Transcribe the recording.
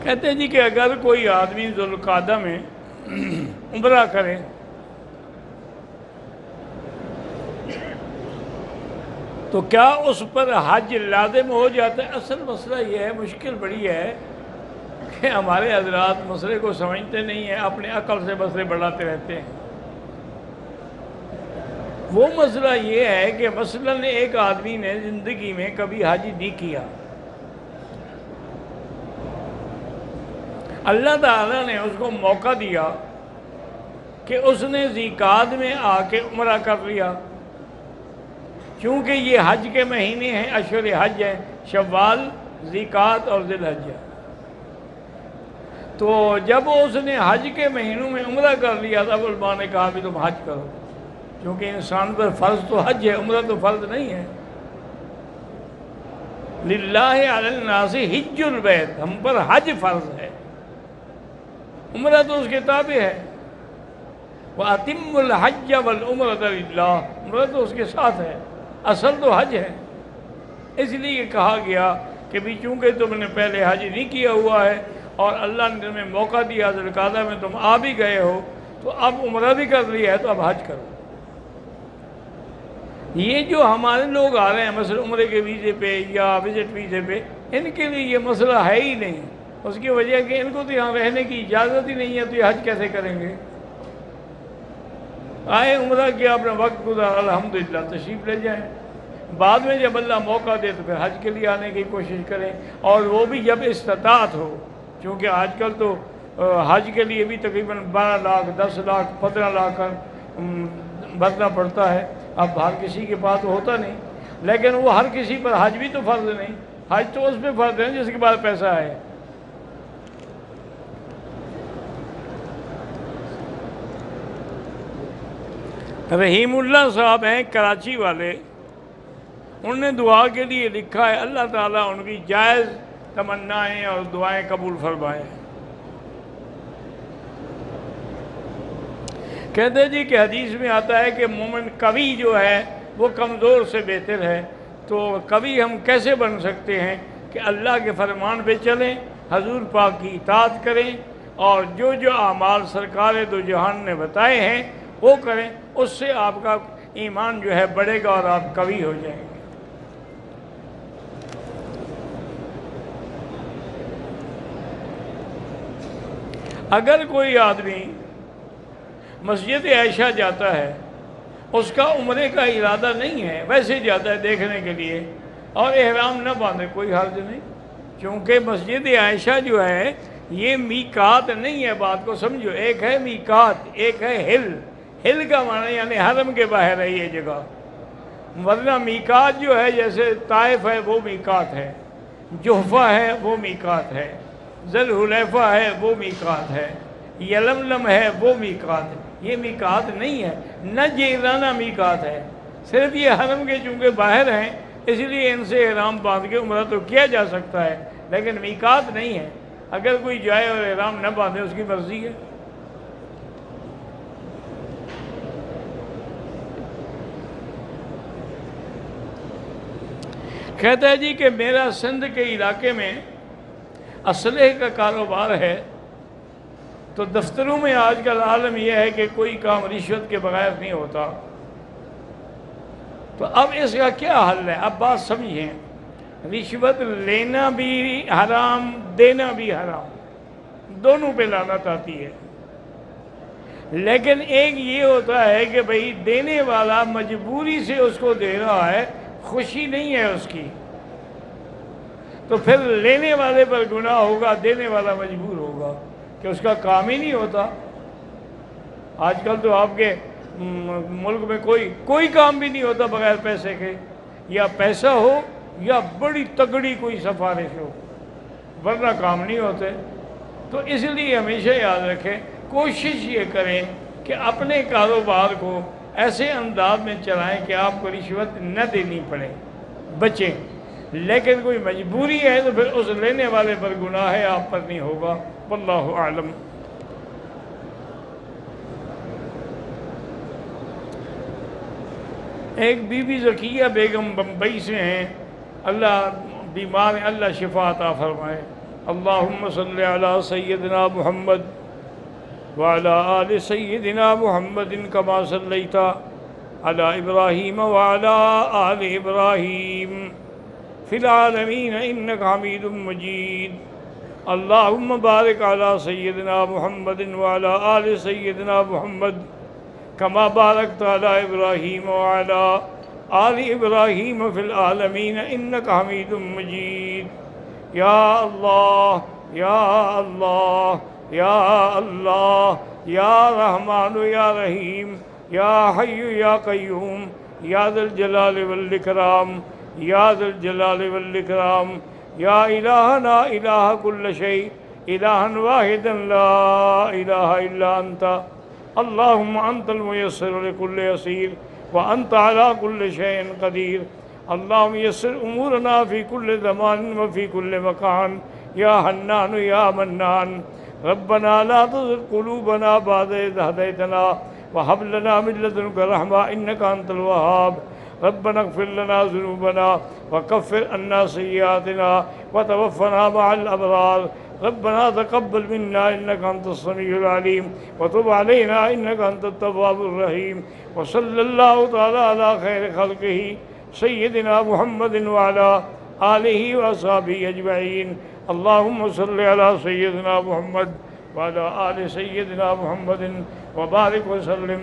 کہتے ہیں جی کہ اگر کوئی آدمی ذوالقعدہ میں عمرہ کرے تو کیا اس پر حج لازم ہو جاتا ہے؟ اصل مسئلہ یہ ہے، مشکل بڑی ہے کہ ہمارے حضرات مسئلے کو سمجھتے نہیں ہیں، اپنے عقل سے مسئلے بڑھاتے رہتے ہیں۔ وہ مسئلہ یہ ہے کہ مثلاً ایک آدمی نے زندگی میں کبھی حج نہیں کیا، اللہ تعالیٰ نے اس کو موقع دیا کہ اس نے ذیقعد میں آ کے عمرہ کر لیا، چونکہ یہ حج کے مہینے ہیں، اشہر حج ہیں، شوال، ذیقعد اور ذی الحجہ۔ تو جب اس نے حج کے مہینوں میں عمرہ کر لیا تھا، علماء نے کہا بھی تم حج کرو، کیونکہ انسان پر فرض تو حج ہے، عمرہ تو فرض نہیں ہے۔ للہ علی الناس حج البیت، ہم پر حج فرض ہے، عمرہ تو اس کے تابع ہے۔ وَأَتِمُّ الْحَجَّ وَالْعُمْرَةَ لِلَّهِ، عمرہ تو اس کے ساتھ ہے، اصل تو حج ہے۔ اس لیے کہا گیا کہ بھی چونکہ تم نے پہلے حج نہیں کیا ہوا ہے اور اللہ نے تمہیں موقع دیا، ذوالقعدہ میں تم آ بھی گئے ہو، تو اب عمرہ بھی کر لیا ہے تو اب حج کرو۔ یہ جو ہمارے لوگ آ رہے ہیں مثلا عمرے کے ویزے پہ یا وزٹ ویزے پہ، ان کے لیے یہ مسئلہ ہے ہی نہیں، اس کی وجہ کہ ان کو تو یہاں رہنے کی اجازت ہی نہیں ہے، تو یہ حج کیسے کریں گے؟ آئے عمرہ کیا، اپنا وقت گزارا، الحمدللہ، تشریف لے جائیں، بعد میں جب اللہ موقع دے تو پھر حج کے لیے آنے کی کوشش کریں، اور وہ بھی جب استطاعت ہو، چونکہ آج کل تو حج کے لیے بھی تقریباً 12 لاکھ 10 لاکھ 15 لاکھ کا بھرنا پڑتا ہے۔ اب ہر کسی کے پاس ہوتا نہیں، لیکن وہ ہر کسی پر حج بھی تو فرض نہیں، حج تو اس پہ فرض ہے جس کے پاس پیسہ ہے۔ رحیم اللہ صاحب ہیں کراچی والے، انہوں نے دعا کے لیے لکھا ہے اللہ تعالیٰ ان کی جائز تمنائیں اور دعائیں قبول فرمائے۔ کہتے جی کہ حدیث میں آتا ہے کہ مومن قوی جو ہے وہ کمزور سے بہتر ہے، تو قوی ہم کیسے بن سکتے ہیں؟ کہ اللہ کے فرمان پہ چلیں، حضور پاک کی اطاعت کریں، اور جو جو اعمال سرکار دو جہان نے بتائے ہیں وہ کریں، اس سے آپ کا ایمان جو ہے بڑھے گا اور آپ قوی ہو جائیں گے۔ اگر کوئی آدمی مسجد عائشہ جاتا ہے، اس کا عمرے کا ارادہ نہیں ہے، ویسے جاتا ہے دیکھنے کے لیے، اور احرام نہ باندھے، کوئی حرج نہیں، کیونکہ مسجد عائشہ جو ہے یہ میقات نہیں ہے، بات کو سمجھو، ایک ہے میقات، ایک ہے ہل کا معنی یعنی حرم کے باہر ہے یہ جگہ، ورنہ میقات جو ہے جیسے طائف ہے وہ میقات ہے، جحفہ ہے وہ میقات ہے، ذوالحلیفہ ہے وہ میقات ہے، یلملم ہے وہ میقات ہے، یہ میقات نہیں ہے، نہ جیرانہ میقات ہے، صرف یہ حرم کے چونکہ باہر ہیں اس لیے ان سے احرام باندھ کے عمرہ تو کیا جا سکتا ہے، لیکن میقات نہیں ہے۔ اگر کوئی جائے اور احرام نہ باندھے اس کی مرضی ہے۔ کہتا ہے جی کہ میرا سندھ کے علاقے میں اسلحے کا کاروبار ہے، تو دفتروں میں آج کل عالم یہ ہے کہ کوئی کام رشوت کے بغیر نہیں ہوتا، تو اب اس کا کیا حل ہے؟ اب بات سمجھیں، رشوت لینا بھی حرام، دینا بھی حرام، دونوں پہ لعنت آتی ہے، لیکن ایک یہ ہوتا ہے کہ بھئی دینے والا مجبوری سے اس کو دے رہا ہے، خوشی نہیں ہے اس کی، تو پھر لینے والے پر گناہ ہوگا، دینے والا مجبور ہوگا کہ اس کا کام ہی نہیں ہوتا۔ آج کل تو آپ کے ملک میں کوئی کام بھی نہیں ہوتا بغیر پیسے کے، یا پیسہ ہو یا بڑی تگڑی کوئی سفارش ہو، ورنہ کام نہیں ہوتے۔ تو اس لیے ہمیشہ یاد رکھیں، کوشش یہ کریں کہ اپنے کاروبار کو ایسے انداز میں چلائیں کہ آپ کو رشوت نہ دینی پڑے، بچیں، لیکن کوئی مجبوری ہے تو پھر اس لینے والے پر گناہ ہے، آپ پر نہیں ہوگا۔ واللہ اعلم۔ ایک بی بی ذکیہ بیگم بمبئی سے ہیں، اللہ بیمار ہیں، اللہ شفا عطا فرمائے۔ اللهم صل على سيدنا محمد وعلى آل سيدنا محمد كما صليت على إبراهيم وعلى آل إبراهيم في العالمين إنك حميد مجيد. اللهم بارك على سيدنا محمد وعلى آل سيدنا محمد كما باركت على إبراهيم وعلى آل إبراهيم في العالمين إنك حميد مجيد. يا الله يا الله يا الله يا رحمن يا رحيم يا حي يا قيوم يا ذا الجلال والإكرام يا ذا الجلال والإكرام يا إلهنا إله كل شيء إلها واحدا لا إله إلا أنت. اللهم أنت الميسر لكل يسير وأنت على كل شيء قدير. اللهم يسر أمورنا في كل زمان وفي كل مكان يا حنان يا منان. ربنا لا تزغ قلوبنا بعد إذ هديتنا وهب لنا من لدنك رحمة إنك أنت الوهاب. ربنا اغفر لنا ذنوبنا وكفر عنا سيئاتنا وتوفنا مع الأبرار. ربنا تقبل منا إنك أنت السميع العليم وتب علينا إنك أنت التواب الرحيم. وصلى الله تعالى على خير خلقه سيدنا محمد وعلى آله وأصحابه أجمعين. اللهم صل على سيدنا محمد وعلى آل سيدنا محمد وبارك وسلم.